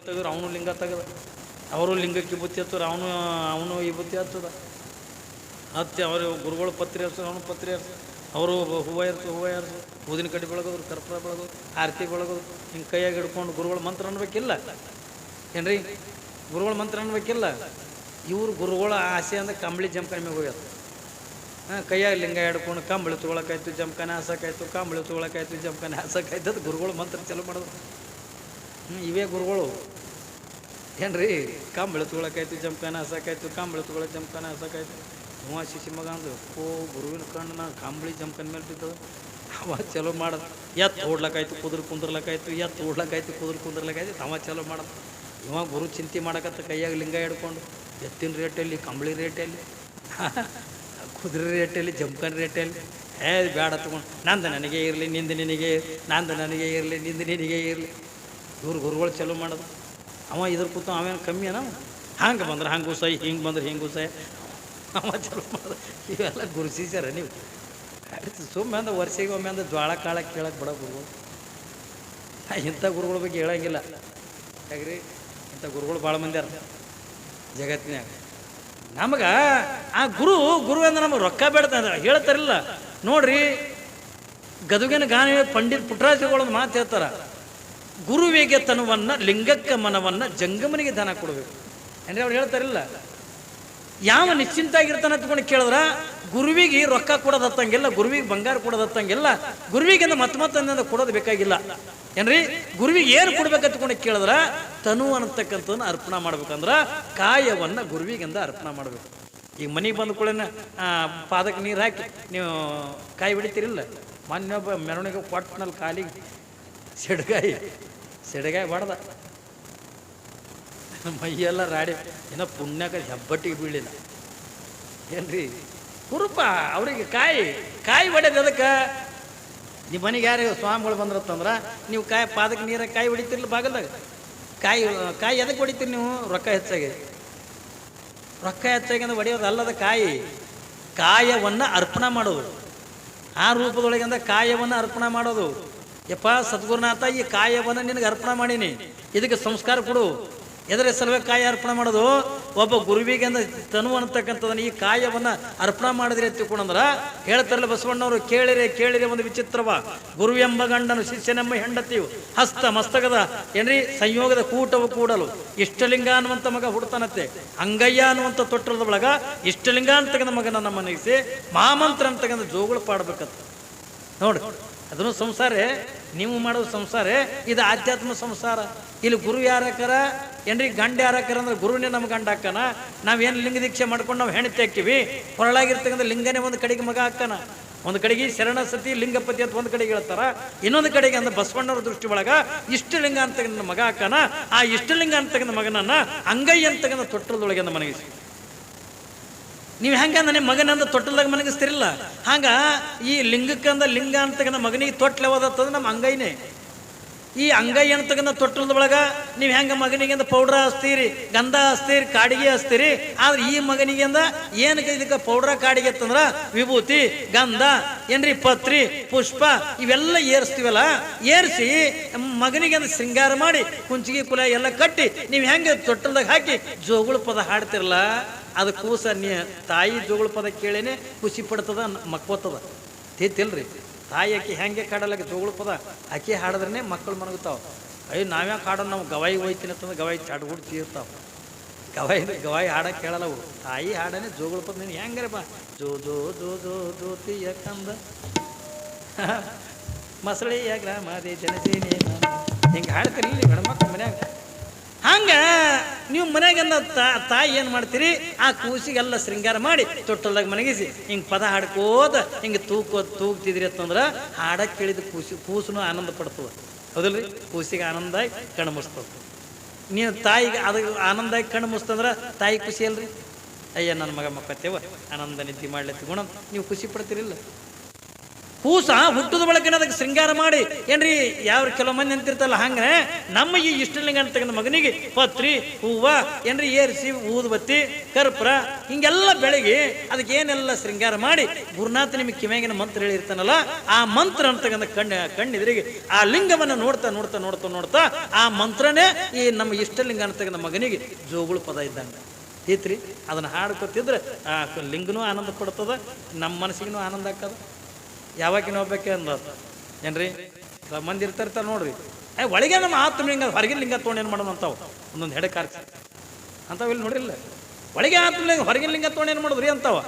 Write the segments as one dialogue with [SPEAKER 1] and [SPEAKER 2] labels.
[SPEAKER 1] ತೆಗೆದ್ರೆ ಅವನು ಲಿಂಗ ತೆಗೆದ, ಅವರು ಲಿಂಗಕ್ಕೆ ಬುತ್ತಿ ಹತ್ತವ್ರು, ಅವನು ಈ ಬುತ್ತಿ ಹತ್ತದ ಹತ್ತಿ ಅವರು ಗುರುಗಳು ಪತ್ರಿ ಹರ್ಸೋರು, ಅವನು ಪತ್ರಿ ಹರ್ಸು, ಅವರು ಹೂವು ಏರ್ಸು ಊದಿನ ಕಡ್ಡಿ ಬೆಳಗೋದು, ಕರ್ಪೂರ ಬೆಳಗೋದು, ಆರತಿ ಬೆಳಗೋದು, ಹಿಂಗೆ ಕೈಯಾಗಿ ಹಿಡ್ಕೊಂಡು ಗುರುಗಳು ಮಂತ್ರ ಅನ್ಬೇಕಿಲ್ಲ ಏನ್ರಿ? ಗುರುಗಳು ಮಂತ್ರ ಅನ್ಬೇಕಿಲ್ಲ. ಇವ್ರು ಗುರುಗಳ ಆಸೆ ಅಂದ್ರೆ ಕಂಬಳಿ ಜಂಪನೆ ಮೇಲೆ ಹೋಗ್ಯದ. ಕೈಯಾಗಿ ಲಿಂಗ ಹಿಡ್ಕೊಂಡು ಕಂಬಳಿ ತೊಗೊಳಕಾಯ್ತು, ಜಂಪನೆ ಹಾಸಕ್ಕಾಯ್ತು, ಕಂಬಳಿ ತೊಗೊಳಕಾಯ್ತು, ಜಂಪನೆ ಹಾಸಕ್ಕಾಯ್ತು ಅದು ಗುರುಗಳು ಮಂತ್ರ ಚಲೋ ಮಾಡೋದು. ಇವೇ ಗುರುಗಳು ಏನ್ರಿ? ಕಂಬಳಿ ತೊಗೊಳಕಾಯ್ತು, ಜಂಪನೆ ಹಾಸಕ್ಕಾಯ್ತು, ಕಂಬಳಿ ತೊಗೊಳಕ್ ಜಂಪನೆ ಹಾಸಕ್ಕಾಯ್ತು. ಅವ ಶಿಶಿ ಮಗ ಅಂದು ಗುರುವಿನ ಕಣ್ಣು ನಾನು ಕಂಬಳಿ ಜಂಪನ ಮೇಲೆ ಬಿದ್ದದ. ಅವ ಚಲೋ ಮಾಡೋದು. ಎತ್ತು ಓಡ್ಲಕ್ಕಾಯ್ತು, ಕುಂದ್ರಲಕ್ಕಾಯ್ತು, ಎತ್ತು ಓಡ್ಲಕ್ಕಾಯ್ತು, ಕುಂದ್ರಲಕ್ಕಾಯ್ತು, ಅವ ಚಲೋ ಮಾಡೋದು. ಇವ ಗುರು ಚಿಂತೆ ಮಾಡಕತ್ತ ಕೈಯಾಗ ಲಿಂಗ ಹಿಡ್ಕೊಂಡು ಎತ್ತಿನ ರೇಟಲ್ಲಿ, ಕಂಬಳಿ ರೇಟಲ್ಲಿ, ಕುದುರೆ ರೇಟಲ್ಲಿ, ಜಂಪನ್ ರೇಟಲ್ಲಿ ಬೇಡ ತಗೊಂಡು ನಂದು ನನಗೆ ಇರಲಿ, ನಿಂದು ನಿನಗೆ, ನಂದು ನನಗೆ ಇರಲಿ, ನಿಂದು ನಿನಗೆ ಇರಲಿ. ಇವ್ರು ಗುರುಗಳು ಚಲೋ ಮಾಡೋದು. ಅವ ಇದ್ರ ಕೂತು ಅವೇನು ಕಮ್ಮಿ ಅನ, ಹಂಗೆ ಬಂದ್ರೆ ಹಂಗೂ ಸೈ, ಹಿಂಗೆ ಬಂದ್ರೆ ಹಿಂಗೂ ಸೈ, ಅವ ಚಲೋ ಮಾಡೋದು. ಇವೆಲ್ಲ ಗುರು ಶಿಷ್ಯರ ನೀವು ಸುಮ್ಮನೆ ಅಂದ್ರೆ ವರ್ಷಿಗೆ ಒಮ್ಮೆ ಅಂದ್ರೆ ಜ್ವಾಳ ಕಾಳ ಕೇಳಕ್ಕೆ ಬಿಡೋ ಗುರುಗಳು. ಇಂಥ ಗುರುಗಳ ಬಗ್ಗೆ ಹೇಳಂಗಿಲ್ಲ ಯಾಕ್ರಿ? ಇಂಥ ಗುರುಗಳು ಭಾಳ ಮಂದಿ ಅರ್ಥ ಜಗತ್ತಿನಾಗ. ನಮಗೆ ಆ ಗುರು ಅಂದ್ರೆ ನಮಗೆ ರೊಕ್ಕ ಬೇಡ್ತಾ ಹೇಳ್ತಾರಿಲ್ಲ ನೋಡ್ರಿ. ಗದುಗಿನ ಗಾನ ಪಂಡಿತ್ ಪುಟ್ಟರಾಜಗಳೊಂದು ಮಾತು ಹೇಳ್ತಾರ, ಗುರುವಿಗೆ ತನವನ್ನು, ಲಿಂಗಕ್ಕೆ ಮನವನ್ನು, ಜಂಗಮನಿಗೆ ದಾನ ಕೊಡಬೇಕು ಅಂದರೆ ಅವ್ರು ಹೇಳ್ತಾರಿಲ್ಲ. ಯಾವ ನಿಶ್ಚಿಂತಾಗಿರ್ತಾನೆ ತಗೊಂಡು ಕೇಳಿದ್ರ ಗುರುವಿಗೆ ರೊಕ್ಕ ಕೊಡೋದು ಹತ್ತಂಗಿಲ್ಲ, ಗುರುವಿಗೆ ಬಂಗಾರ ಕೊಡೋದು ಹತ್ತಂಗಿಲ್ಲ, ಗುರುವಿಗೆ ಮತ್ತೊಂದಿಂದ ಕೊಡೋದು ಬೇಕಾಗಿಲ್ಲ ಏನ್ರಿ? ಗುರುವಿಗೆ ಏನು ಕೊಡ್ಬೇಕಂತ ತಗೊಂಡು ಕೇಳಿದ್ರ ತನು ಅನ್ನತಕ್ಕಂಥದ್ದನ್ನ ಅರ್ಪಣೆ ಮಾಡ್ಬೇಕಂದ್ರೆ ಕಾಯವನ್ನು ಗುರುವಿಗಿಂದ ಅರ್ಪಣೆ ಮಾಡ್ಬೇಕು. ಈಗ ಮನೆಗೆ ಬಂದ ಕೂಡ ಪಾದಕ್ಕೆ ನೀರು ಹಾಕಿ ನೀವು ಕಾಯಿ ಹೊಡಿತೀರಿಲ್ಲ. ಮೊನ್ನೊಬ್ಬ ಮೆರವಣಿಗೆ ಕೊಟ್ಟನಲ್ಲಿ ಕಾಲಿಗೆ ಸಿಡಗಾಯಿ ಬಡ್ದ, ಮೈಯೆಲ್ಲ ರಾಡಿ, ಏನೋ ಪುಣ್ಯಕ ಹೆಬ್ಬಟ್ಟಿಗೆ ಬೀಳಿಲ್ಲ ಏನ್ರಿ? ಕುರುಪ ಅವ್ರಿಗೆ ಕಾಯಿ ಹೊಡೆದು ಅದಕ್ಕೆ. ನಿಮ್ಮ ಮನೆಗೆ ಯಾರು ಸ್ವಾಮಿಗಳು ಬಂದ್ರತ್ತಂದ್ರೆ ನೀವು ಪಾದಕ್ಕೆ ನೀರಾಗ ಕಾಯಿ ಹೊಡಿತಿರ್ಲಿ ಬಾಗಲ್ದಾಗ. ಕಾಯಿ ಎದಕ್ಕೆ ಹೊಡಿತೀರಿ ನೀವು? ರೊಕ್ಕ ಹೆಚ್ಚಾಗಿ ಅಂದ್ರೆ ಹೊಡೆಯೋದು ಅಲ್ಲದ. ಕಾಯವನ್ನು ಅರ್ಪಣೆ ಮಾಡೋದು, ಆ ರೂಪದೊಳಗೆ ಅಂದ್ರೆ ಕಾಯವನ್ನು ಅರ್ಪಣೆ ಮಾಡೋದು. ಯಪ್ಪ ಸದ್ಗುರುನಾಥ, ಈ ಕಾಯವನ್ನು ನಿನಗೆ ಅರ್ಪಣೆ ಮಾಡೀನಿ, ಇದಕ್ಕೆ ಸಂಸ್ಕಾರ ಕೊಡು. ಎದರ ಸಲುವಾಗಿ ಕಾಯ ಅರ್ಪಣೆ ಮಾಡೋದು? ಒಬ್ಬ ಗುರುವಿಗೆ ಅಂದ್ರೆ ತನು ಅನ್ನತಕ್ಕಂಥದನ್ನ ಈ ಕಾಯವನ್ನು ಅರ್ಪಣೆ ಮಾಡಿದ್ರೆ ತಿಳ್ಕೊಂಡ್ರ ಹೇಳ್ತಾರಲ್ಲ ಬಸವಣ್ಣವರು, ಕೇಳಿರಿ ಒಂದು ವಿಚಿತ್ರವ, ಗುರು ಎಂಬ ಗಂಡನು ಶಿಷ್ಯನೆಂಬ ಹೆಂಡತಿಯು ಹಸ್ತ ಮಸ್ತಕದ ಏನ್ರಿ ಸಂಯೋಗದ ಕೂಟವು ಕೂಡಲು ಇಷ್ಟಲಿಂಗ ಅನ್ನುವಂಥ ಮಗ ಹುಡ್ತಾನತ್ತೆ. ಅಂಗಯ್ಯ ಅನ್ನುವಂಥ ತೊಟ್ಟರದ ಒಳಗ ಇಷ್ಟಲಿಂಗ ಅಂತಕ್ಕಂಥ ಮಗನ ನಮ್ಮನಿಗಿಸಿ ಮಹಾಮಂತ್ರ ಅಂತಕ್ಕಂಥ ಜೋಗುಳು ಪಾಡ್ಬೇಕಂತ ನೋಡಿ. ಅದನ್ನು ಸಂಸಾರ, ನೀವು ಮಾಡೋದು ಸಂಸಾರ, ಇದು ಆಧ್ಯಾತ್ಮ ಸಂಸಾರ. ಇಲ್ಲಿ ಗುರು ಯಾರಕ್ಕಾರ ಏನ್ರಿ? ಗಂಡ ಯಾರಕ್ಕಾರ ಅಂದ್ರೆ ಗುರುವಿನೇ ನಮ್ಮ ಗಂಡ ಹಾಕನ. ನಾವೇನು ಲಿಂಗ ದೀಕ್ಷೆ ಮಾಡ್ಕೊಂಡು ನಾವು ಹೆಣ್ತಿ ಹಾಕಿವಿ, ಹೊರಳಾಗಿರ್ತಕ್ಕಂಥ ಲಿಂಗನೇ ಒಂದು ಕಡೆಗೆ ಮಗ ಹಾಕನ. ಒಂದು ಕಡೆಗೆ ಶರಣ ಸತಿ ಲಿಂಗಪತಿ ಅಂತ ಒಂದು ಕಡೆಗೆ ಹೇಳ್ತಾರ, ಇನ್ನೊಂದು ಕಡೆಗೆ ಅಂದ್ರೆ ಬಸವಣ್ಣವ್ರ ದೃಷ್ಟಿ ಒಳಗ ಇಷ್ಟಲಿಂಗ ಅಂತಕ್ಕಂಥ ಮಗ ಹಾಕನ. ಆ ಇಷ್ಟಲಿಂಗ ಅಂತಕ್ಕಂಥ ಮಗನನ್ನ ಅಂಗೈ ಅಂತಕ್ಕಂಥ ತೊಟ್ಟಲದೊಳಗೆ ಮನಗಿಸಿ. ನೀವು ಹೆಂಗ ನನ್ನ ಮಗನಂದ ತೊಟ್ಟಲ್ದಾಗ ಮನಗಿಸ್ತಿರಿಲ್ಲ, ಹಂಗ ಈ ಲಿಂಗಕ್ಕಂದ ಲಿಂಗ ಅಂತಕ್ಕಂಥ ಮಗನಿಗೆ ತೊಟ್ಲು ಯಾವ್ದತ್ತಂದ್ರೆ ನಮ್ಮ ಅಂಗೈನೇ. ಈ ಅಂಗೈ ಅಂತಕ್ಕಂಥ ತೊಟ್ಟಲದ ಒಳಗ ನೀವು ಹೆಂಗ ಮಗನಿಗೆ ಪೌಡ್ರ ಹಚ್ತೀರಿ, ಗಂಧ ಹಚ್ತೀರಿ, ಕಾಡಿಗೆ ಹಚ್ತೀರಿ. ಆದ್ರೆ ಈ ಮಗನಿಗೆ ಅಂದ ಏನಕ್ಕೆ ಇದಕ್ಕೆ ಪೌಡ್ರ ಕಾಡಿಗೆ ಅಂತಂದ್ರ ವಿಭೂತಿ, ಗಂಧ ಏನ್ರಿ, ಪತ್ರಿ, ಪುಷ್ಪ ಇವೆಲ್ಲ ಏರಿಸ್ತೀವಲ್ಲ. ಏರಿಸಿ ಮಗನಿಗೆ ಅಂದ ಶೃಂಗಾರ ಮಾಡಿ ಕುಂಚಿಗೆ ಕುಲ ಎಲ್ಲ ಕಟ್ಟಿ ನೀವು ಹೆಂಗೆ ತೊಟ್ಟಲ್ದಾಗ ಹಾಕಿ ಜೋಗುಳ ಪದ ಹಾಡ್ತಿರಲ್ಲ, ಅದು ಕೂಸ ತಾಯಿ ಜೋಗುಳ ಪದ ಕೇಳೇನೆ ಖುಷಿ ಪಡ್ತದ, ಮಕ್ಕೋತದ. ತಿಳ್ರಿ, ತಾಯಿ ಆಕಿ ಹೆಂಗೆ ಕಾಡಲ್ಲ ಜೋಗುಳ ಪದ ಆಕಿ ಹಾಡಿದ್ರೇ ಮಕ್ಕಳು ಮನಗುತ್ತಾವ. ಅಯ್ಯೋ ನಾವ್ಯಾಕೆ ಹಾಡೋದು, ನಾವು ಗವಾಯಿ ಹೋಯ್ತೀನಿ ಅಂತಂದ್ರೆ ಗವಾಯಿ ಚಾಡ್ಗುಡ್ ತೀರ್ತಾವ. ಗವಾಯಿ ಹಾಡಕ್ಕೆ ಕೇಳಲ್ಲ ಅವು. ತಾಯಿ ಹಾಡನೆ ಜೋಗುಳ ಪದ. ನೀನು ಹೆಂಗಾರೆ ಬಾ ಜೋ ಜೋ ಜೋ ಜೋ ಜ್ಯೋತಿಯ ಕಂದ ಮಸಳಿಯ ಗ್ರಾಮದೇ ಜನಸೇನೆ ಹಿಂಗೆ ಹಾಡ್ತಿರ್ಲಿ ಹೆಣ್ಮಕ್ಳು ಮನ್ಯಾಗ. ಹಂಗ ನೀವು ಮನ್ಯಾಗೆಲ್ಲ ತಾಯಿ ಏನು ಮಾಡ್ತೀರಿ, ಆ ಕೂಸಿಗೆಲ್ಲ ಶೃಂಗಾರ ಮಾಡಿ ತೊಟ್ಟಲ್ದಾಗ ಮನಗಿಸಿ ಹಿಂಗೆ ಪದ ಹಾಡ್ಕೋದ ಹಿಂಗೆ ತೂಗ್ತಿದ್ರಿ ಅಂತಂದ್ರೆ ಹಾಡಕ್ಕೆ ಕೇಳಿದ ಕೂಸನು ಆನಂದ ಪಡ್ತದ. ಹೌದಲ್ರಿ? ಕೂಸಿಗೆ ಆನಂದಾಗಿ ಕಣ್ಣು ಮುಸ್ತದ. ನೀವು ತಾಯಿಗೆ ಅದು ಆನಂದಾಗಿ ಕಣ್ಣು ಮುಸ್ತಂದ್ರೆ ತಾಯಿ ಖುಷಿ ಅಲ್ರಿ? ಅಯ್ಯ ನನ್ನ ಮಗ ಮಕ್ಕತ್ತೇವ ಆನಂದ ನಿದ್ದೆ ಮಾಡ್ಲತ್ತಿ ಗುಣ ನೀವು ಖುಷಿ ಪಡ್ತೀರಿಲ್ಲ? ಕೂಸ ಹುಟ್ಟದ ಬಳಕನ ಅದಕ್ಕೆ ಶೃಂಗಾರ ಮಾಡಿ ಏನ್ರಿ ಯಾವ ಕೆಲವು ಮಂದಿ ಅಂತಿರ್ತಲ್ಲ ಹಂಗೆ ನಮ್ಮ ಈ ಇಷ್ಟಲಿಂಗ ಅಂತಕ್ಕಂಥ ಮಗನಿಗೆ ಪತ್ರಿ ಹೂವ ಏನ್ರಿ ಏರಿಸಿ ಊದುಬತ್ತಿ ಕರ್ಪೂರ ಹಿಂಗೆಲ್ಲ ಬೆಳಗ್ಗೆ ಅದಕ್ಕೆ ಏನೆಲ್ಲ ಶೃಂಗಾರ ಮಾಡಿ ಗುರುನಾಥ ನಿಮಗೆ ಕಿವ್ಯಾಗಿನ ಮಂತ್ರ ಹೇಳಿರ್ತಾನಲ್ಲ ಆ ಮಂತ್ರ ಅಂತಕ್ಕಂಥ ಕಣ್ಣಿದ್ರಿಗೆ ಆ ಲಿಂಗವನ್ನು ನೋಡ್ತಾ ನೋಡ್ತಾ ನೋಡ್ತಾ ನೋಡ್ತಾ ಆ ಮಂತ್ರನೇ ಈ ನಮ್ಮ ಇಷ್ಟಲಿಂಗ ಅಂತಕ್ಕಂಥ ಮಗನಿಗೆ ಜೋಗುಳು ಪದ ಇದ್ದಂಗೆ ಐತ್ರಿ. ಅದನ್ನು ಹಾಡ್ಕೊತಿದ್ರೆ ಆ ಲಿಂಗನೂ ಆನಂದ ಪಡ್ತದ, ನಮ್ಮ ಮನಸ್ಸಿಗೂ ಆನಂದ ಆಗ್ತದ. ಯಾವಾಗಿನ ಹೋಗ್ಬೇಕೆ ಅಂದದು ಏನ್ರಿ ಮಂದಿ ಇರ್ತಾರ ನೋಡ್ರಿ, ಒಳಗೆ ನಮ್ಮ ಆತ್ಮಲಿಂಗ ಹೊರಗಿನ ಲಿಂಗ ತೊಗೊಂಡು ಏನು ಮಾಡೋದು ಅಂತಾವು ಒಂದೊಂದು ಹೆಡೆ ಕಾರ್ಸಿ ಅಂತಾವ ಇಲ್ಲಿ ನೋಡ್ರಿಲ್ಲ. ಒಳಗೆ ಆತ್ಮಲಿಂಗ ಹೊರಗಿನ ಲಿಂಗ ತೊಗೊಂಡು ಏನು ಮಾಡೋದ್ರಿ ಅಂತಾವ.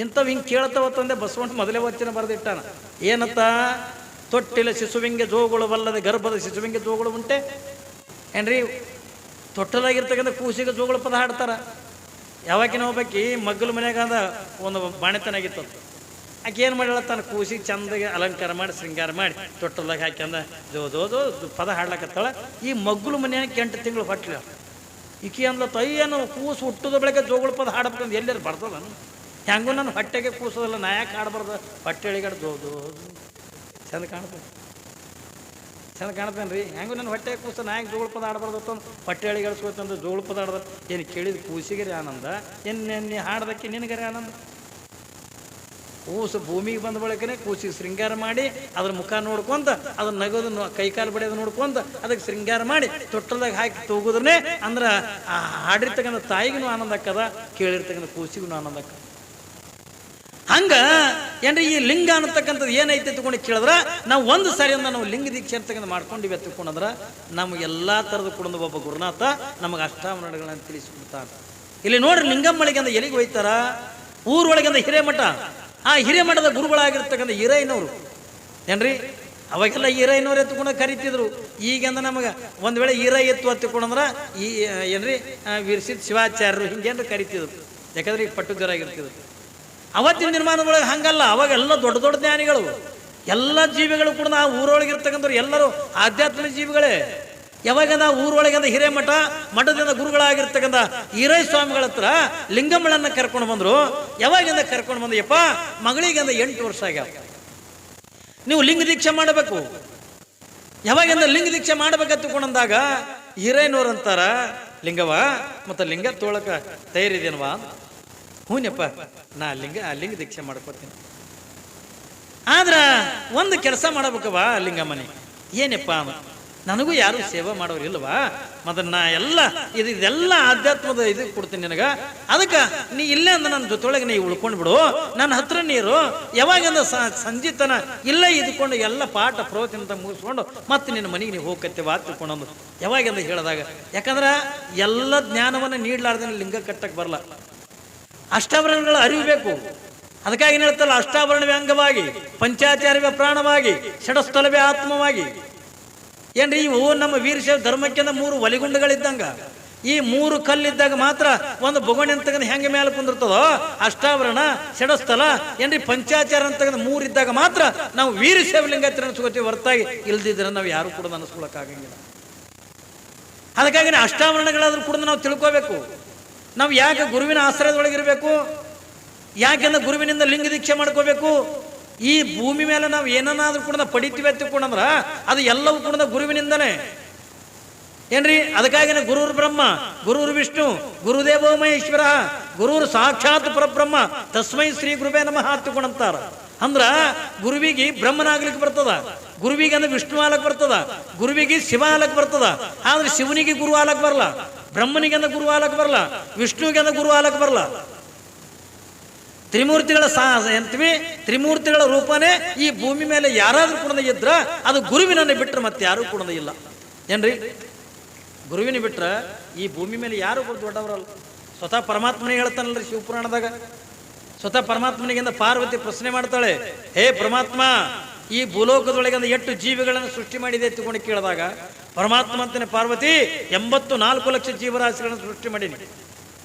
[SPEAKER 1] ಇಂಥವು ಹಿಂಗೆ ಕೇಳ್ತಾವ ತಂದೆ ಬಸವಣ್ಣ ಮೊದಲೇ ವಚನ ಬರೆದಿಟ್ಟಾನ ಏನಂತ, ತೊಟ್ಟಿಲ ಶಿಶುವಿಂಗೆ ಜೋಗುಳು ಬಲ್ಲದೆ ಗರ್ಭದ ಶಿಶುವಿಂಗೆ ಜೋಗುಳು ಉಂಟೆ ಏನ್ರಿ. ತೊಟ್ಟಲಾಗಿರ್ತಕ್ಕಂಥ ಕೂಸಿಗೆ ಜೋಗುಳು ಪದ ಹಾಡ್ತಾರ. ಯಾವಾಗಿನ ಹೋಗ್ಬೇಕಿ ಮಗ್ಗಲ ಮನ್ಯಾಗ ಒಂದು ಬಾಣೆತನಾಗಿತ್ತು, ಆಕೆ ಏನು ಮಾಡ್ಯಾಳ ತನ್ನ ಕೂಸಿಗೆ ಚಂದಗೆ ಅಲಂಕಾರ ಮಾಡಿ ಶೃಂಗಾರ ಮಾಡಿ ತೊಟ್ಟಲ್ದಾಗ ಹಾಕ್ಯಂದ ಜೋ ಪದ ಹಾಡ್ಲಕತ್ತಾಳ. ಈ ಮಗ್ಗಲು ಮನೆಯಾಗ 8 ತಿಂಗಳು ಹೊಟ್ಟಲ ಈಕಿ ಅಂದ್ಲ ತಯ್ಯನು ಕೂಸು ಹುಟ್ಟದ ಬೆಳಗ್ಗೆ ಜೋಗುಳ ಪದ ಹಾಡ್ಬೇಕಂದು ಎಲ್ಲರೂ ಬರ್ತದ. ಹೆಂಗೂ ನನ್ನ ಹೊಟ್ಟೆಗೆ ಕೂಸೋದಲ್ಲ, ನಾ ಯಾಕೆ ಹಾಡ್ಬಾರ್ದು, ಹೊಟ್ಟೆ ಎಳಿಗಾಡ್ ಜೋದು ಚಂದ ಕಾಣ್ತದೆ, ಚಂದ ಕಾಣ್ತೇನೆ ರೀ. ಹೆಂಗೂ ನನ್ನ ಹೊಟ್ಟೆಗೆ ಕೂಸ ನಾ ಯಾಕೆ ಜೋಗುಳ ಪದ ಆಡ್ಬಾರ್ದು ಅಂತಂದು ಹೊಟ್ಟೆ ಎಳಿಗಾಡ್ಸ್ಕೋತಂದ್ರೆ ಜೋಗುಳ ಪದ ಆಡ್ದ. ಏನು ಕೇಳಿದ ಕೂಸಿಗೆ ರೀ ಆನಂದ, ನೀ ಹಾಡ್ದಕ್ಕೆ ನಿನಗರೆ ಆನಂದ. ಕೂಸು ಭೂಮಿಗೆ ಬಂದ ಬಳಿಕನೇ ಕೂಸಿಗೆ ಶೃಂಗಾರ ಮಾಡಿ ಅದ್ರ ಮುಖ ನೋಡ್ಕೊಂತ ಅದ್ರ ನಗೋದು ಕೈಕಾಲು ಬಡಿಯೋದು ನೋಡ್ಕೊಂತ ಅದಕ್ಕೆ ಶೃಂಗಾರ ಮಾಡಿ ತೊಟ್ಟಲ್ದಾಗ ಹಾಕಿ ತೂಗುದ್ರೆ ಅಂದ್ರೆ ಆ ಹಾಡಿರ್ತಕ್ಕಂಥ ತಾಯಿಗೂ ಆನಂದ ಆಕ್ಕದ, ಕೇಳಿರ್ತಕ್ಕಂಥ ಕೂಸಿಗೂ ಆನಂದ ಆಕ್ಕದ. ಹಂಗ ಏನ್ರಿ ಈ ಲಿಂಗ ಅನ್ನತಕ್ಕಂಥದ್ದು ಏನೈತೆ ತಗೊಂಡು ಕೇಳಿದ್ರೆ ನಾವು ಒಂದು ಸಾರಿಯಿಂದ ನಾವು ಲಿಂಗ ದೀಕ್ಷೆ ಅಂತಕ್ಕಂಥ ಮಾಡ್ಕೊಂಡಿವಿ ತಿಳ್ಕೊಂಡ್ರೆ ನಮಗೆಲ್ಲ ಥರದ ಕೂಡ ಒಬ್ಬ ಗುರುನಾಥ ನಮಗೆ ಅಷ್ಟಾವರಣಗಳನ್ನು ತಿಳಿಸ್ಬಿಡ್ತಾನೆ. ಇಲ್ಲಿ ನೋಡ್ರಿ ಲಿಂಗಮ್ಮಳಿಗೆ ಅಂದ ಎಲ್ಲಿಗೆ ಹೋಯ್ತಾರ, ಊರೊಳಗೆ ಅಂದ ಹಿರೇಮಠ, ಆ ಹಿರೇಮಠದ ಗುರುಗಳಾಗಿರ್ತಕ್ಕಂಥ ಹಿರೈನವರು ಏನ್ರಿ. ಅವಾಗೆಲ್ಲ ಹಿರೈನವ್ರು ಎತ್ಕೊಂಡು ಕರಿತಿದ್ರು. ಈಗಂದ ನಮಗೆ ಒಂದು ವೇಳೆ ಹಿರ ಎತ್ತು ಹತ್ತಿಕೊಂಡ್ರೆ ಈ ಏನ್ರಿ ವೀರಸಿದ್ಧ ಶಿವಾಚಾರ್ಯರು ಹಿಂಗೇನ್ರಿ ಕರಿತಿದ್ರು, ಯಾಕಂದ್ರೆ ಈಗ ಪಟ್ಟುಗರಾಗಿರ್ತಿದ್ರು. ಅವತ್ತಿನ ನಿರ್ಮಾಣದೊಳಗೆ ಹಂಗಲ್ಲ, ಅವಾಗೆಲ್ಲ ದೊಡ್ಡ ದೊಡ್ಡ ಜ್ಞಾನಿಗಳು, ಎಲ್ಲ ಜೀವಿಗಳು ಕೂಡ ಆ ಊರೊಳಗಿರ್ತಕ್ಕಂಥವ್ರು ಎಲ್ಲರೂ ಆಧ್ಯಾತ್ಮಿಕ ಜೀವಿಗಳೇ. ಯಾವಾಗ ಊರೊಳಗಿಂದ ಹಿರೇಮಠ ಮಠದಿಂದ ಗುರುಗಳಾಗಿರ್ತಕ್ಕಂಥ ಹಿರೈ ಸ್ವಾಮಿಗಳ ಹತ್ರ ಲಿಂಗಮ್ಮಳನ್ನ ಕರ್ಕೊಂಡು ಬಂದ್ರು. ಯಾವಾಗಿಂದ ಕರ್ಕೊಂಡು ಬಂದಯ್ಯಪ್ಪ, ಮಗಳಿಗಿಂದ 8 ವರ್ಷ ಆಗ್ಯಾವ, ನೀವು ಲಿಂಗ ದೀಕ್ಷೆ ಮಾಡಬೇಕು. ಯಾವಾಗಿಂದ ಲಿಂಗ ದೀಕ್ಷೆ ಮಾಡ್ಬೇಕಂತಕೊಂಡಂದಾಗ ಹಿರೈನವ್ರು ಅಂತಾರ, ಲಿಂಗವ ಮತ್ತು ಲಿಂಗ ತೋಳಕ ತಯಾರಿದೇನವಾ? ಹೂನಪ್ಪ, ನಾ ಲಿಂಗ ದೀಕ್ಷೆ ಮಾಡ್ಕೊತೀನಿ. ಆದ್ರ ಒಂದು ಕೆಲಸ ಮಾಡಬೇಕವ ಲಿಂಗಮ್ಮನಿ. ಏನಪ್ಪ, ನನಗೂ ಯಾರು ಸೇವೆ ಮಾಡೋರು ಇಲ್ವಾ, ಮತ್ತು ನಾ ಎಲ್ಲ ಇದೆಲ್ಲ ಆಧ್ಯಾತ್ಮದ ಇದು ಕೊಡ್ತೀನಿ ನಿನಗೆ. ಅದಕ್ಕೆ ನೀ ಇಲ್ಲೇ ಅಂದ ನನ್ನ ಜೊತೆಯೊಳಗೆ ನೀ ಉಳ್ಕೊಂಡು ಬಿಡು, ನನ್ನ ಹತ್ರ ನೀರು ಯಾವಾಗಂದ ಸಂಜಿತನ ಇಲ್ಲೇ ಇದ್ಕೊಂಡು ಎಲ್ಲ ಪಾಠ ಪ್ರವಚನ ಮುಗಿಸ್ಕೊಂಡು ಮತ್ತೆ ನಿನ್ನ ಮನೆಗೆ ನೀವು ಹೋಗತ್ತೆ ತಿಳ್ಕೊಂಡು ಯಾವಾಗಂದ ಹೇಳಿದಾಗ. ಯಾಕಂದ್ರೆ ಎಲ್ಲ ಜ್ಞಾನವನ್ನು ನೀಡಲಾರ್ದೆ ಲಿಂಗ ಕಟ್ಟಕ್ಕೆ ಬರಲ್ಲ, ಅಷ್ಟಾಭರಣಗಳ ಅರಿವು. ಅದಕ್ಕಾಗಿ ಹೇಳ್ತಲ್ಲ, ಅಷ್ಟಾಭರಣವೇ ಅಂಗವಾಗಿ, ಪಂಚಾಚಾರ್ಯವೇ ಪ್ರಾಣವಾಗಿ, ಷಡಸ್ಥಲವೇ ಆತ್ಮವಾಗಿ. ಏನ್ರಿ ಇವು ನಮ್ಮ ವೀರಶೈವ ಧರ್ಮಕ್ಕೆ 3 ಒಲಿಗುಂಡಗಳಿದ್ದಂಗ. ಈ 3 ಕಲ್ಲಿದ್ದಾಗ ಮಾತ್ರ ಒಂದು ಬೊಗಣಿ ಅಂತಕ್ಕಂಥ ಹೆಂಗೆ ಮೇಲೆ ಕುಂದಿರ್ತದೋ, ಅಷ್ಟಾವರಣ ಷಡಸ್ಥಲ ಏನ್ರಿ ಪಂಚಾಚಾರ ಅಂತಕ್ಕಂಥ 3 ಇದ್ದಾಗ ಮಾತ್ರ ನಾವು ವೀರಶೈವ ಲಿಂಗ ಅನ್ಸ್ಕೋತೀವಿ, ಹೊರತಾಗಿ ಇಲ್ದಿದ್ರೆ ನಾವು ಯಾರು ಕೂಡ ಅನಿಸ್ಕೊಳಕ್ಕಾಗಂಗಿಲ್ಲ. ಅದಕ್ಕಾಗಿ ಅಷ್ಟಾವರಣಗಳಾದ್ರೂ ಕೂಡ ನಾವು ತಿಳ್ಕೋಬೇಕು. ನಾವು ಯಾಕೆ ಗುರುವಿನ ಆಶ್ರಯದೊಳಗಿರಬೇಕು, ಯಾಕೆಂದ್ರೆ ಗುರುವಿನಿಂದ ಲಿಂಗ ದೀಕ್ಷೆ ಮಾಡ್ಕೋಬೇಕು. ಈ ಭೂಮಿ ಮೇಲೆ ನಾವು ಏನನ್ನಾದ್ರೂ ಕೂಡ ಪಡಿತೀವಿ ತಿಳ್ಕೊಂಡ್ರ ಅದು ಎಲ್ಲವೂ ಕೂಡ ಗುರುವಿನಿಂದನೇ ಏನ್ರಿ. ಅದಕ್ಕಾಗಿನ ಗುರುರ್ ಬ್ರಹ್ಮ, ಗುರುರ್ ವಿಷ್ಣು, ಗುರುದೇವೋ ಮಹೇಶ್ವರ, ಗುರುರ್ ಸಾಕ್ಷಾತ್ ಪರಬ್ರಹ್ಮ, ತಸ್ಮೈ ಶ್ರೀ ಗುರುವೇ ನಮಃ ತಿಳ್ಕೊಂಡಂತಾರ. ಅಂದ್ರ ಗುರುವಿಗೆ ಬ್ರಹ್ಮನಾಗ್ಲಿಕ್ಕೆ ಬರ್ತದ, ಗುರುವಿಗೆ ಅಂದ್ರೆ ವಿಷ್ಣು ಆಲಕ್ ಬರ್ತದ, ಗುರುವಿಗೆ ಶಿವ ಆಲಕ್ ಬರ್ತದ. ಆದ್ರೆ ಶಿವನಿಗೆ ಗುರು ಆಲಕ್ ಬರಲ್ಲ, ಬ್ರಹ್ಮನಿಗೆ ಅಂದ್ರೆ ಗುರು ಆಲಕ್ ಬರಲ್ಲ, ವಿಷ್ಣುವಿಗೆ ಅಂದ್ರೆ ಗುರು ಆಲಕ್ ಬರಲ್ಲ. ತ್ರಿಮೂರ್ತಿಗಳ ಎಂತೀವಿ, ತ್ರಿಮೂರ್ತಿಗಳ ರೂಪನೇ ಈ ಭೂಮಿ ಮೇಲೆ ಯಾರಾದ್ರೂ ಕೂಡ ಇದ್ರ ಅದು ಗುರುವಿನನ್ನೇ ಬಿಟ್ರೆ ಮತ್ತೆ ಯಾರು ಕೂಡ ಇಲ್ಲ ಏನ್ರಿ. ಗುರುವಿನ ಬಿಟ್ರೆ ಈ ಭೂಮಿ ಮೇಲೆ ಯಾರು ದೊಡ್ಡವರಲ್ಲ. ಸ್ವತಃ ಪರಮಾತ್ಮನಿಗೆ ಹೇಳ್ತಾನಲ್ರಿ ಶಿವಪುರಾಣದಾಗ. ಸ್ವತಃ ಪರಮಾತ್ಮನಿಗಿಂದ ಪಾರ್ವತಿ ಪ್ರಶ್ನೆ ಮಾಡ್ತಾಳೆ, ಹೇ ಪರಮಾತ್ಮ, ಈ ಭೂಲೋಕದೊಳಗೆ 8 ಜೀವಿಗಳನ್ನು ಸೃಷ್ಟಿ ಮಾಡಿದೆ ಎತ್ತುಕೊಂಡು ಕೇಳಿದಾಗ ಪರಮಾತ್ಮ ಅಂತಾನೆ, ಪಾರ್ವತಿ 84 ಲಕ್ಷ ಜೀವರಾಶಿಗಳನ್ನು ಸೃಷ್ಟಿ ಮಾಡೀನಿ.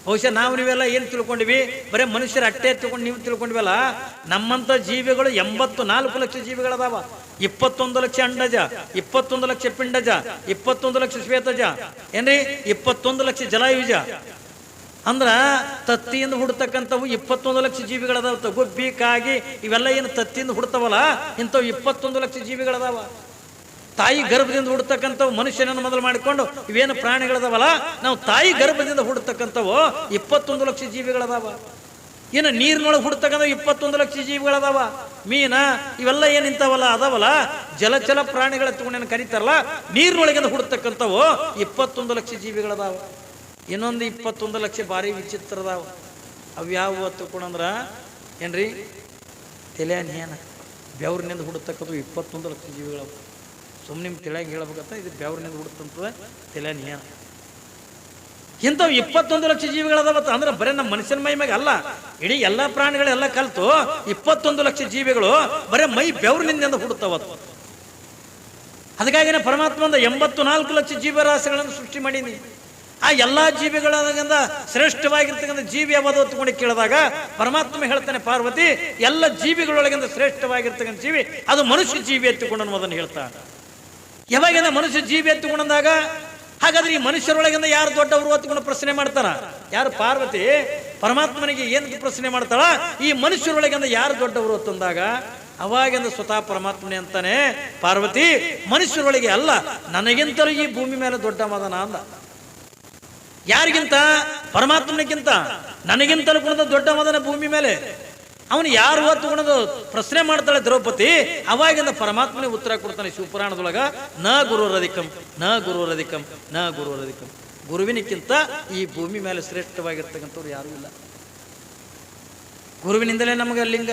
[SPEAKER 1] ಬಹುಶಃ ನೀವೆಲ್ಲ ಏನು ತಿಳ್ಕೊಂಡಿವಿ, ಬರೀ ಮನುಷ್ಯರ ಅಟ್ಟೆ ಎತ್ತುಕೊಂಡು ನೀವು ತಿಳ್ಕೊಂಡಿವಲ್ಲ. ನಮ್ಮಂಥ ಜೀವಿಗಳು 84 ಲಕ್ಷ ಜೀವಿಗಳದಾವ. 21 ಲಕ್ಷ ಅಂಡಜ, 21 ಲಕ್ಷ ಪಿಂಡಜ, 21 ಲಕ್ಷ ಶ್ವೇತಜ ಏನ್ರಿ, 21 ಲಕ್ಷ ಜಲಾಯುಜ. ಅಂದ್ರೆ ತತ್ತಿಯಿಂದ ಹುಡ್ತಕ್ಕಂಥವು 21 ಲಕ್ಷ ಜೀವಿಗಳದಾವ. ಗುಬ್ಬಿ, ಕಾಗಿ ಇವೆಲ್ಲ ಏನು ತತ್ತಿಯಿಂದ ಹುಡ್ತಾವಲ್ಲ, ಇಂಥವು 21 ಲಕ್ಷ ಜೀವಿಗಳದಾವ. ತಾಯಿ ಗರ್ಭದಿಂದ ಹುಡ್ತಕ್ಕಂಥವು ಮನುಷ್ಯನನ್ನು ಮೊದಲು ಮಾಡಿಕೊಂಡು ಇವೇನು ಪ್ರಾಣಿಗಳದಾವಲ್ಲ, ನಾವು ತಾಯಿ ಗರ್ಭದಿಂದ ಹುಡ್ತಕ್ಕಂಥವು 21 ಲಕ್ಷ ಜೀವಿಗಳದಾವ. ಇನ್ನು ನೀರಿನೊಳಗೆ ಹುಡ್ತಕ್ಕಂಥ 21 ಲಕ್ಷ ಜೀವಿಗಳದಾವ. ಮೀನ ಇವೆಲ್ಲ ಏನು ಇಂಥವಲ್ಲ ಅದಾವಲ್ಲ, ಜಲಚಲ ಪ್ರಾಣಿಗಳ ತಗೊಂಡೇನು ಕರೀತಾರಲ್ಲ, ನೀರಿನೊಳಗಿಂದ ಹುಡ್ತಕ್ಕಂಥವು 21 ಲಕ್ಷ ಜೀವಿಗಳದಾವ. ಇನ್ನೊಂದು 21 ಲಕ್ಷ ಭಾರಿ ವಿಚಿತ್ರದಾವ. ಅವ್ಯಾವ ತಗೊಂಡ್ರ ಏನ್ರಿ, ತಲೆಯನ್ನೇನ ಬೆವ್ರಿನಿಂದ ಹುಡ್ತಕ್ಕಂಥವು 21 ಲಕ್ಷ ಜೀವಿಗಳವ. ಸುಮ್ಮನೆ ನಿಮ್ಗೆ ತಿಳಿಯಾಗಿ ಹೇಳ್ಬೇಕಂತ, ಇದು ಬೆವ್ರಿನಿಂದ ಹುಡ್ತಂತದ ತಲೆಯನ್ನೇನ. ಇಂಥವು 21 ಲಕ್ಷ ಜೀವಿಗಳದಾವತ್ತ. ಅಂದ್ರೆ ಬರೀ ನಮ್ಮ ಮನುಷ್ಯನ ಮೈ ಮ್ಯಾಗ ಅಲ್ಲ, ಇಡೀ ಎಲ್ಲ ಪ್ರಾಣಿಗಳೆಲ್ಲ ಕಲ್ತು 21 ಲಕ್ಷ ಜೀವಿಗಳು ಬರೀ ಮೈ ಬೆವ್ರಿನಿಂದ ಹುಡ್ತಾವತ್ತು. ಅದಕ್ಕಾಗಿನೇ ಪರಮಾತ್ಮಂದ 84 ಲಕ್ಷ ಜೀವರಾಶಿಗಳನ್ನು ಸೃಷ್ಟಿ ಮಾಡೀನಿ. ಆ ಎಲ್ಲ ಜೀವಿಗಳಿಂದ ಶ್ರೇಷ್ಠವಾಗಿರ್ತಕ್ಕಂಥ ಜೀವಿ ಯಾವುದು ಹೊತ್ಕೊಂಡು ಕೇಳಿದಾಗ ಪರಮಾತ್ಮ ಹೇಳ್ತಾನೆ, ಪಾರ್ವತಿ ಎಲ್ಲ ಜೀವಿಗಳೊಳಗಿಂದ ಶ್ರೇಷ್ಠವಾಗಿರ್ತಕ್ಕಂಥ ಜೀವಿ ಅದು ಮನುಷ್ಯ ಜೀವಿ ಎತ್ತಿಕೊಂಡು ಅನ್ನೋದನ್ನು ಹೇಳ್ತಾನೆ. ಯಾವಾಗಿಂದ ಮನುಷ್ಯ ಜೀವಿ ಎತ್ತಿಕೊಂಡಾಗ, ಹಾಗಾದ್ರೆ ಈ ಮನುಷ್ಯರೊಳಗಿಂದ ಯಾರು ದೊಡ್ಡವರು ಹೊತ್ಕೊಂಡು ಪ್ರಶ್ನೆ ಮಾಡ್ತಾರ? ಯಾರು? ಪಾರ್ವತಿ ಪರಮಾತ್ಮನಿಗೆ ಏನಕ್ಕೆ ಪ್ರಶ್ನೆ ಮಾಡ್ತಾಳ? ಈ ಮನುಷ್ಯರೊಳಗಿಂದ ಯಾರು ದೊಡ್ಡವರು ಹೊತ್ತಂದಾಗ ಅವಾಗಿಂದ ಸ್ವತಃ ಪರಮಾತ್ಮನೇ ಅಂತಾನೆ, ಪಾರ್ವತಿ ಮನುಷ್ಯರೊಳಗೆ ಅಲ್ಲ, ನನಗಿಂತಲೂ ಈ ಭೂಮಿ ಮೇಲೆ ದೊಡ್ಡ ಮದನ ಅಂದ. ಯಾರಿಗಿಂತ? ಪರಮಾತ್ಮನಿಗಿಂತ. ನನಗಿಂತಲೂ ಕೂಡ ದೊಡ್ಡ ಮದನ ಭೂಮಿ ಮೇಲೆ. ಅವನು ಯಾರು ಹೊತ್ತು ಕುಣದು ಪ್ರಶ್ನೆ ಮಾಡ್ತಾಳೆ ದ್ರೌಪದಿ, ಅವಾಗಿಂದ ಪರಮಾತ್ಮನೇ ಉತ್ತರ ಕೊಡ್ತಾನೆ ಶಿವಪುರಾಣದೊಳಗ, ನ ಗುರುರಧಿಕಂ ನ ಗುರುರಧಿಕಂ ನ ಗುರುರಧಿಕಂ. ಗುರುವಿನಕ್ಕಿಂತ ಈ ಭೂಮಿ ಮೇಲೆ ಶ್ರೇಷ್ಠವಾಗಿರ್ತಕ್ಕಂಥವ್ರು ಯಾರೂ ಇಲ್ಲ. ಗುರುವಿನಿಂದಲೇ ನಮಗೆ ಲಿಂಗ,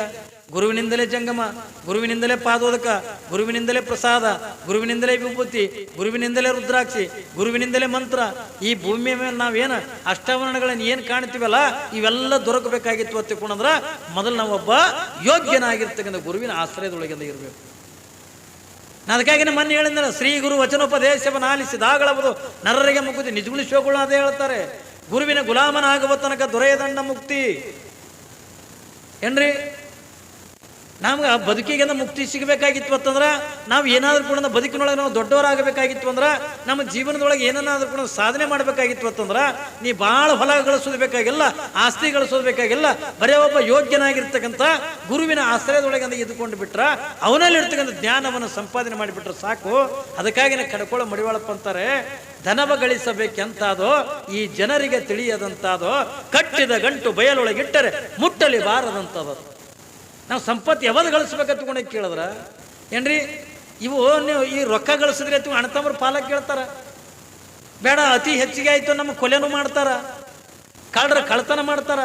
[SPEAKER 1] ಗುರುವಿನಿಂದಲೇ ಜಂಗಮ, ಗುರುವಿನಿಂದಲೇ ಪಾದೋದಕ, ಗುರುವಿನಿಂದಲೇ ಪ್ರಸಾದ, ಗುರುವಿನಿಂದಲೇ ವಿಭೂತಿ, ಗುರುವಿನಿಂದಲೇ ರುದ್ರಾಕ್ಷಿ, ಗುರುವಿನಿಂದಲೇ ಮಂತ್ರ. ಈ ಭೂಮಿಯ ಮೇಲೆ ನಾವೇನು ಅಷ್ಟಾವರಣಗಳನ್ನು ಏನು ಕಾಣ್ತೀವಲ್ಲ, ಇವೆಲ್ಲ ದೊರಕಬೇಕಾಗಿತ್ತು ಅಂತ ತಿಳ್ಕೊಂಡ್ರೆ ಮೊದಲು ನಾವೊಬ್ಬ ಯೋಗ್ಯನಾಗಿರ್ತಕ್ಕಂಥ ಗುರುವಿನ ಆಶ್ರಯದೊಳಗಿಂದ ಇರಬೇಕು. ಅದಕ್ಕಾಗಿನೇ ಮೊನ್ನೆ ಹೇಳಿದ್ರೆ, ಶ್ರೀ ಗುರು ವಚನೋಪದೇಶವನ್ನು ಆಲಿಸಿದಾಗಳಬಹುದು ನರರಿಗೆ ಮುಕ್ತಿ. ನಿಜಗುಣ ಶಿವಗಳು ಅದೇ ಹೇಳ್ತಾರೆ, ಗುರುವಿನ ಗುಲಾಮನಾಗುವ ತನಕ ದೊರೆಯದಂಡ ಮುಕ್ತಿ ಏನ್ರಿ. ನಮ್ಗೆ ಬದುಕಿಗೆ ಮುಕ್ತಿ ಸಿಗಬೇಕಾಗಿತ್ತು ಅಂತಂದ್ರೆ ನಾವು ಏನಾದರೂ ಕೂಡ ಬದುಕಿನೊಳಗೆ ನಾವು ದೊಡ್ಡವರಾಗಬೇಕಾಗಿತ್ತು ಅಂದ್ರೆ, ನಮ್ಮ ಜೀವನದೊಳಗೆ ಏನನ್ನಾದ್ರೂ ಕೂಡ ಸಾಧನೆ ಮಾಡಬೇಕಾಗಿತ್ತು ಅಂತಂದ್ರೆ, ನೀ ಭಾಳ ಹೊಲ ಗಳಿಸೋದು ಬೇಕಾಗಿಲ್ಲ, ಆಸ್ತಿ ಗಳಿಸೋದು ಬೇಕಾಗಿಲ್ಲ, ಬರೀ ಒಬ್ಬ ಯೋಗ್ಯನಾಗಿರ್ತಕ್ಕಂಥ ಗುರುವಿನ ಆಶ್ರಯದೊಳಗೆ ಇದ್ಕೊಂಡು ಬಿಟ್ರ, ಅವನಲ್ಲಿ ಇರ್ತಕ್ಕಂಥ ಜ್ಞಾನವನ್ನು ಸಂಪಾದನೆ ಮಾಡಿಬಿಟ್ರೆ ಸಾಕು. ಅದಕ್ಕಾಗಿನೇ ಕಡ್ಕೊಳ್ಳೋ ಮಡಿವಾಳಪ್ಪ ಅಂತಾರೆ, ಧನವ ಗಳಿಸಬೇಕೆಂತಾದೋ ಈ ಜನರಿಗೆ ತಿಳಿಯದಂತಾದೋ, ಕಟ್ಟಿದ ಗಂಟು ಬಯಲೊಳಗಿಟ್ಟರೆ ಮುಟ್ಟಲಿ ಬಾರದಂತದ. ನಾವು ಸಂಪತ್ತು ಯಾವಾಗ ಗಳಿಸ್ಬೇಕಂತ ತಗೊಂಡು ಕೇಳಿದ್ರ ಏನ್ರಿ, ಇವು ನೀವು ಈ ರೊಕ್ಕ ಗಳಿಸಿದ್ರೆ ಅಣ್ಣತಮ್ಮರು ಪಾಲಕ್ಕೆ ಕೇಳ್ತಾರ, ಬೇಡ ಅತಿ ಹೆಚ್ಚಿಗೆ ಆಯ್ತು ನಮ್ಮ ಕೊಲೆನೂ ಮಾಡ್ತಾರ, ಕಳ್ಳರ ಕಳ್ತನ ಮಾಡ್ತಾರ.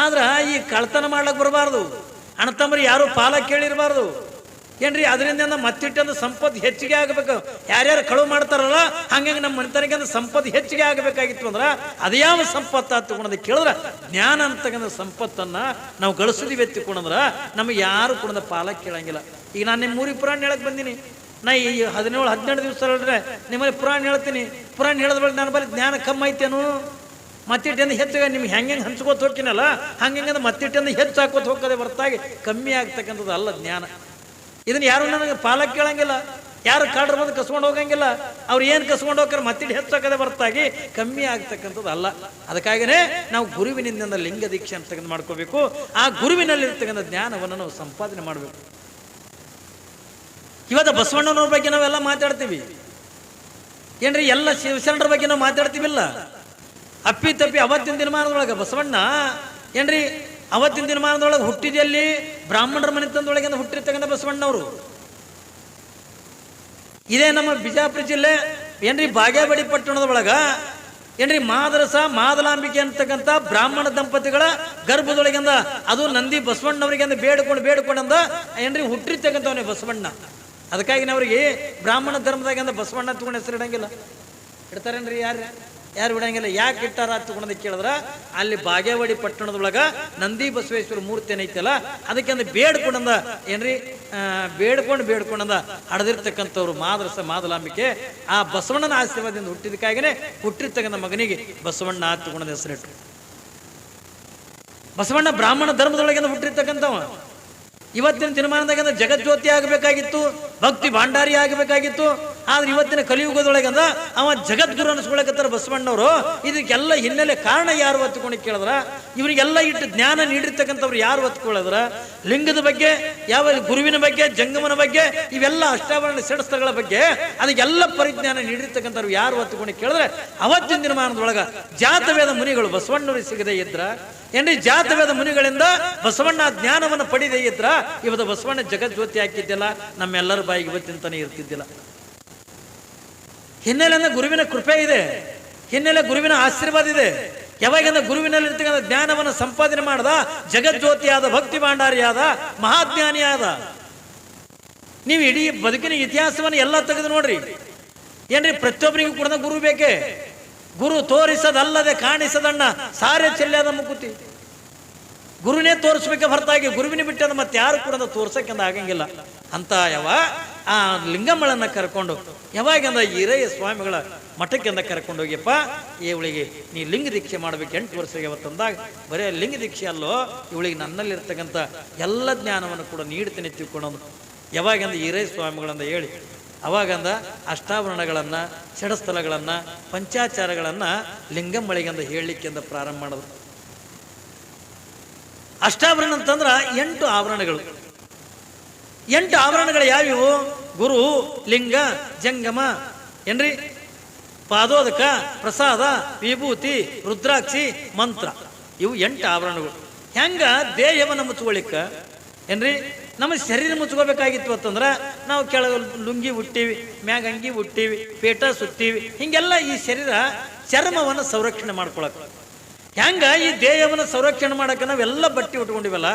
[SPEAKER 1] ಆದ್ರೆ ಈ ಕಳ್ತನ ಮಾಡ್ಲಕ್ಕೆ ಬರಬಾರ್ದು, ಅಣ್ಣತಮ್ಮರು ಯಾರು ಪಾಲಕ್ಕೆ ಕೇಳಿರಬಾರ್ದು ಏನ್ರಿ. ಅದರಿಂದ ಮತ್ತಿಟ್ಟಂದು ಸಂಪತ್ತು ಹೆಚ್ಚಿಗೆ ಆಗಬೇಕು. ಯಾರ್ಯಾರು ಕಳುವು ಮಾಡ್ತಾರಲ್ಲ ಹಂಗಾಗಿ ನಮ್ಮ ಮನೆತನಕ್ಕೆ ಸಂಪತ್ತು ಹೆಚ್ಚಿಗೆ ಆಗಬೇಕಾಗಿತ್ತು ಅಂದ್ರೆ ಅದು ಯಾವ ಸಂಪತ್ತು ತಗೊಂಡು ಕೇಳಿದ್ರೆ, ಜ್ಞಾನ ಅಂತಕ್ಕಂಥ ಸಂಪತ್ತನ್ನ ನಾವು ಗಳಿಸಿದೀವಿ ಎತ್ತಿಕೊಂಡ್ರೆ ನಮಗೆ ಯಾರು ಕೂಡ ಪಾಲಕ್ಕೆ ಕೇಳಂಗಿಲ್ಲ. ಈಗ ನಾನು ನಿಮ್ಮ ಊರಿಗೆ ಪುರಾಣ ಹೇಳಕ್ ಬಂದೀನಿ, ನಾ ಈ 17-18 ದಿವಸ ಹೇಳಿದ್ರೆ ನಿಮ್ಮಲ್ಲಿ ಪುರಾಣ ಹೇಳ್ತೀನಿ. ಪುರಾಣ ಹೇಳಿದ ಬಳಿ ನನ್ನ ಬಳಿ ಜ್ಞಾನ ಕಮ್ಮಿ ಐತೇನು? ಮತ್ತಿಟ್ಟಂದು ಹೆಚ್ಚಾಗ ನಿಮ್ಗೆ ಹೆಂಗೆ ಹಂಚ್ಕೋತ ಹೋಗ್ತೀನಲ್ಲ ಹಂಗೆ ಮತ್ತಿಟ್ಟಂದು ಹೆಚ್ಚು ಹಾಕೋತ ಹೋಗೋದೇ ಹೊರತಾಗಿ ಕಮ್ಮಿ ಆಗ್ತಕ್ಕಂಥದ್ದು ಅಲ್ಲ ಜ್ಞಾನ. ಇದನ್ನ ಯಾರು ನನಗೆ ಪಾಲಕ್ಕೆ ಕೇಳಂಗಿಲ್ಲ, ಯಾರು ಕಳ್ಳರು ಬಂದು ಕಸ್ಕೊಂಡು ಹೋಗಂಗಿಲ್ಲ. ಅವ್ರು ಏನು ಕಸ್ಕೊಂಡು ಹೋಗ್ತಾರೆ ಮತ್ತಿಟ್ಟು ಹೆಚ್ಚಾಕದೆ ಹೊರತಾಗಿ ಕಮ್ಮಿ ಆಗ್ತಕ್ಕಂಥದ್ದು ಅಲ್ಲ. ಅದಕ್ಕಾಗಿಯೇ ನಾವು ಗುರುವಿನಿಂದ ಲಿಂಗ ದೀಕ್ಷೆ ಅಂತಕ್ಕಂಥ ಮಾಡ್ಕೋಬೇಕು. ಆ ಗುರುವಿನಲ್ಲಿರ್ತಕ್ಕಂಥ ಜ್ಞಾನವನ್ನು ನಾವು ಸಂಪಾದನೆ ಮಾಡಬೇಕು. ಇವತ್ತು ಬಸವಣ್ಣನವ್ರ ಬಗ್ಗೆ ನಾವೆಲ್ಲ ಮಾತಾಡ್ತೀವಿ ಏನ್ರಿ, ಎಲ್ಲ ಶಿವಶರಣರ ಬಗ್ಗೆ ನಾವು ಮಾತಾಡ್ತೀವಿಲ್ಲ. ಅಪ್ಪಿ ತಪ್ಪಿ ಅವತ್ತಿನ ದಿನಮಾನದೊಳಗೆ ಬಸವಣ್ಣ ಏನ್ರಿ, ಅವತ್ತಿನ ದಿನಮಾನದೊಳಗೆ ಹುಟ್ಟಿದಲ್ಲಿ ಬ್ರಾಹ್ಮಣರ ಮನೆತನದೊಳಗಿಂದ ಹುಟ್ಟಿರ್ತಕ್ಕಂಥ ಬಸವಣ್ಣವರು. ಇದೇ ನಮ್ಮ ಬಿಜಾಪುರ ಜಿಲ್ಲೆ ಏನ್ರಿ ಬಾಗೇವಾಡಿ ಪಟ್ಟಣದ ಒಳಗ ಏನ್ರಿ ಮಾದರಸ ಮಾದಲಾಂಬಿಕೆ ಅಂತಕ್ಕಂಥ ಬ್ರಾಹ್ಮಣ ದಂಪತಿಗಳ ಗರ್ಭದೊಳಗಿಂದ ಅದು ನಂದಿ ಬಸವಣ್ಣವರಿಗಿಂದ ಬೇಡ್ಕೊಂಡಂದ ಏನ್ರಿ ಹುಟ್ಟಿರ್ತಕ್ಕಂಥವನೇ ಬಸವಣ್ಣ. ಅದಕ್ಕಾಗಿ ಅವರಿಗೆ ಬ್ರಾಹ್ಮಣ ಧರ್ಮದಾಗಿಂದ ಬಸವಣ್ಣ ತಗೊಂಡು ಹೆಸರು ಇಡಂಗಿಲ್ಲ. ಇಡ್ತಾರೇನ್ರಿ? ಯಾರು ಬಿಡಂಗಿಲ್ಲ. ಯಾಕೆ ಇಟ್ಟಾರ ತಗೊಂಡು ಕೇಳಿದ್ರೆ, ಅಲ್ಲಿ ಬಾಗೇವಾಡಿ ಪಟ್ಟಣದೊಳಗ ನಂದಿ ಬಸವೇಶ್ವರ ಮೂರ್ತಿ ಏನೈತಲ್ಲ ಅದಕ್ಕೆ ಬೇಡ್ಕೊಂಡಂದ ಏನ್ರಿ ಬೇಡ್ಕೊಂಡಂದ ಹಡದಿರ್ತಕ್ಕಂಥವ್ರು ಮಾದರಸ ಮಾದಲಾಂಬಿಕೆ. ಆ ಬಸವಣ್ಣನ ಆಶೀರ್ವಾದದಿಂದ ಹುಟ್ಟಿದಕ್ಕಾಗಿನೇ ಹುಟ್ಟಿರ್ತಕ್ಕಂಥ ಮಗನಿಗೆ ಬಸವಣ್ಣ ತಗೊಂಡ ಹೆಸರಿಟ್ರು. ಬಸವಣ್ಣ ಬ್ರಾಹ್ಮಣ ಧರ್ಮದೊಳಗಿಂದ ಹುಟ್ಟಿರ್ತಕ್ಕಂಥವ. ಇವತ್ತಿನ ದಿನಮಾನದಾಗ ಜಗಜ್ಯೋತಿ ಆಗಬೇಕಾಗಿತ್ತು, ಭಕ್ತಿ ಭಾಂಡಾರಿ ಆಗಬೇಕಾಗಿತ್ತು. ಆದ್ರೆ ಇವತ್ತಿನ ಕಲಿಯುಗದೊಳಗಂದ ಅವ ಜಗದ್ಗುರು ಅನಿಸ್ಕೊಳಕತ್ತಾರ ಬಸವಣ್ಣವರು. ಇದಕ್ಕೆಲ್ಲ ಹಿನ್ನೆಲೆ ಕಾರಣ ಯಾರು ಹೊತ್ಕೊಂಡು ಕೇಳಿದ್ರ, ಇವರಿಗೆಲ್ಲ ಇಟ್ಟು ಜ್ಞಾನ ನೀಡಿರ್ತಕ್ಕಂಥವ್ರು ಯಾರು ಹೊತ್ಕೊಳ್ಳದ್ರ, ಲಿಂಗದ ಬಗ್ಗೆ, ಯಾವ ಗುರುವಿನ ಬಗ್ಗೆ, ಜಂಗಮನ ಬಗ್ಗೆ, ಇವೆಲ್ಲ ಅಷ್ಟಾವರಣ ಷಡಸ್ಥಗಳ ಬಗ್ಗೆ ಅದಕ್ಕೆಲ್ಲ ಪರಿಜ್ಞಾನ ನೀಡಿರ್ತಕ್ಕಂಥವ್ರು ಯಾರು ಹೊತ್ಕೊಂಡು ಕೇಳಿದ್ರೆ ಅವತ್ತಿನ ದಿನಮಾನದೊಳಗ ಜಾತವೇದ ಮುನಿಗಳು ಬಸವಣ್ಣವ್ರಿಗೆ ಸಿಗದೇ ಇದ್ರ ಏನ್ರಿ, ಜಾತವೇದ ಮುನಿಗಳಿಂದ ಬಸವಣ್ಣ ಜ್ಞಾನವನ್ನು ಪಡೆದೇ ಇದ್ರ ಇವತ್ತು ಬಸವಣ್ಣ ಜಗಜ್ಯೋತಿ ಹಾಕಿದ್ದಿಲ್ಲ, ನಮ್ಮೆಲ್ಲರ ಬಾಯಿಗೆ ಇವತ್ತಿಂತಾನೆ ಇರ್ತಿದ್ದಿಲ್ಲ. ಹಿನ್ನೆಲೆ ಅಂದ್ರೆ ಗುರುವಿನ ಕೃಪೆ ಇದೆ, ಹಿನ್ನೆಲೆ ಗುರುವಿನ ಆಶೀರ್ವಾದ ಇದೆ. ಯಾವಾಗಿಂದ ಗುರುವಿನಲ್ಲಿರ್ತಕ್ಕಂಥ ಜ್ಞಾನವನ್ನು ಸಂಪಾದನೆ ಮಾಡದ ಜಗಜ್ಯೋತಿಯಾದ, ಭಕ್ತಿ ಭಾಂಡಾರಿಯಾದ, ಮಹಾಜ್ಞಾನಿಯಾದ. ನೀವು ಇಡೀ ಬದುಕಿನ ಇತಿಹಾಸವನ್ನು ಎಲ್ಲ ತೆಗೆದು ನೋಡ್ರಿ ಏನ್ರಿ, ಪ್ರತಿಯೊಬ್ಬರಿಗೂ ಕೂಡ ಗುರು ಬೇಕೇ. ಗುರು ತೋರಿಸದಲ್ಲದೆ ಕಾಣಿಸದಣ್ಣ ಸಾರೆ ಚೆಲ್ಲಾದ ಮುಕುತಿ. ಗುರುನೇ ತೋರಿಸ್ಬೇಕೆ ಹೊರತಾಗಿ ಗುರುವಿನ ಬಿಟ್ಟದ ಮತ್ತೆ ಯಾರು ಕೂಡ ತೋರ್ಸಕ್ಕಿಂದ ಆಗಂಗಿಲ್ಲ ಅಂತ ಆ ಲಿಂಗಮ್ಮಳನ್ನ ಕರ್ಕೊಂಡು ಯಾವಾಗಿಂದ ಹಿರಿಯ ಸ್ವಾಮಿಗಳ ಮಠಕ್ಕಿಂದ ಕರ್ಕೊಂಡು ಹೋಗಿಯಪ್ಪ, ಇವಳಿಗೆ ನೀ ಲಿಂಗ ದೀಕ್ಷೆ ಮಾಡ್ಬೇಕು 8 ವರ್ಷಕ್ಕೆ ಅವತ್ತಂದಾಗ ಬರೀ ಲಿಂಗ ದೀಕ್ಷೆ ಅಲ್ಲೋ, ಇವಳಿಗೆ ನನ್ನಲ್ಲಿರ್ತಕ್ಕಂಥ ಎಲ್ಲ ಜ್ಞಾನವನ್ನು ಕೂಡ ನೀಡ್ತೀನಿ ತಿಳ್ಕೊಳ್ಳೋದು ಯಾವಾಗಿಂದ ಹಿರಿಯ ಸ್ವಾಮಿಗಳಂದ ಹೇಳಿ, ಅವಾಗಂದ ಅಷ್ಟಾವರಣಗಳನ್ನು, ಷಡಸ್ಥಲಗಳನ್ನು, ಪಂಚಾಚಾರಗಳನ್ನು ಲಿಂಗಮ್ಮಳಿಗಂದ ಹೇಳಲಿಕ್ಕೆಂದ ಪ್ರಾರಂಭ ಮಾಡೋದು. ಅಷ್ಟಾವರಣ ಅಂತಂದ್ರೆ 8 ಆವರಣಗಳು. 8 ಆವರಣಗಳು ಯಾವ್ಯಾವು? ಗುರು, ಲಿಂಗ, ಜಂಗಮ ಏನ್ರಿ, ಪಾದೋದಕ, ಪ್ರಸಾದ, ವಿಭೂತಿ, ರುದ್ರಾಕ್ಷಿ, ಮಂತ್ರ. ಇವು 8 ಆವರಣಗಳು. ಹೆಂಗ ದೇಹವನ್ನು ಮುಚ್ಕೊಳ್ಳಿಕ್ಕ ಏನ್ರಿ, ನಮ್ಮ ಶರೀರ ಮುಚ್ಕೋಬೇಕಾಗಿತ್ತು ಅಂತಂದ್ರೆ ನಾವು ಕೆಳಗೆ ಲುಂಗಿ ಹುಟ್ಟೀವಿ, ಮ್ಯಾಗ ಅಂಗಿ ಹುಟ್ಟೀವಿ, ಪೇಟ ಸುತ್ತೀವಿ, ಹಿಂಗೆಲ್ಲ ಈ ಶರೀರ ಚರ್ಮವನ್ನು ಸಂರಕ್ಷಣೆ ಮಾಡ್ಕೊಳಕ್ಕೆ. ಹೆಂಗ ಈ ದೇಹವನ್ನು ಸಂರಕ್ಷಣೆ ಮಾಡಕ್ಕೆ ನಾವೆಲ್ಲ ಬಟ್ಟೆ ಉಟ್ಕೊಂಡಿವಲ್ಲ,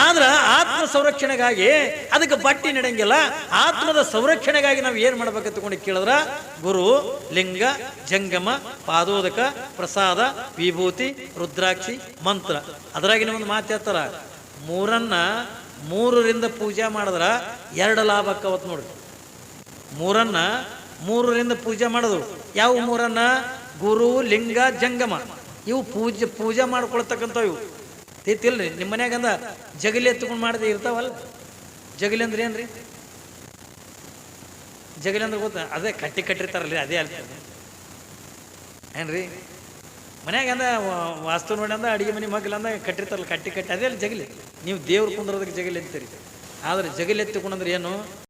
[SPEAKER 1] ಆದ್ರೆ ಆತ್ಮ ಸಂರಕ್ಷಣೆಗಾಗಿ ಅದಕ್ಕೆ ಬಟ್ಟೆ ನಡೆಯಂಗಿಲ್ಲ. ಆತ್ಮದ ಸಂರಕ್ಷಣೆಗಾಗಿ ನಾವು ಏನು ಮಾಡ್ಬೇಕಂತ ತಗೊಂಡು ಕೇಳಿದ್ರ ಗುರು, ಲಿಂಗ, ಜಂಗಮ, ಪಾದೋದಕ, ಪ್ರಸಾದ, ವಿಭೂತಿ, ರುದ್ರಾಕ್ಷಿ, ಮಂತ್ರ. ಅದರಾಗಿನ ಒಂದು ಮಾತು ಹೇಳ್ತಾರ, ಮೂರನ್ನ 3ರಿಂದ ಪೂಜೆ ಮಾಡಿದ್ರ 2 ಲಾಭ ಆಕ್ಕವತ್ ನೋಡ್ರಿ. 3ರಿಂದ ಪೂಜೆ ಮಾಡೋದು ಯಾವ 3? ಗುರು, ಲಿಂಗ, ಜಂಗಮ. ಇವು ಪೂಜೆ ಮಾಡ್ಕೊಳ್ತಕ್ಕಂಥವು. ಇವು ತಿಳ್ರಿ, ನಿಮ್ಮ ಮನ್ಯಾಗಂದ ಜಗಲಿ ಎತ್ಕೊಂಡು ಮಾಡದೆ ಇರ್ತಾವಲ್ಲ. ಜಗಲಿ ಅಂದ್ರೆ ಏನ್ರಿ? ಜಗಲಿ ಅಂದ್ರೆ ಗೊತ್ತಾ? ಅದೇ ಕಟ್ಟಿರ್ತಾರಲ್ರಿ, ಅದೇ ಅಲ್ತದೆ ಏನ್ರಿ? ಮನ್ಯಾಗಂದ ವಾಸ್ತು ನೋಡಿ ಅಂದ ಅಡಿಗೆ ಮನೆ ಮಗ್ಲಂದ ಕಟ್ಟಿರ್ತಾರಲ್ಲ, ಕಟ್ಟಿ ಅದೇ ಅಲ್ಲಿ ಜಗಲಿ. ನೀವು ದೇವ್ರು ಕುಂದ್ರೋದಕ್ಕೆ ಜಗಲಿ ಅಂತೀರಿ. ಆದ್ರೆ ಜಗಲಿ ಎತ್ತಿಕೊಂಡ್ರೆ ಏನು?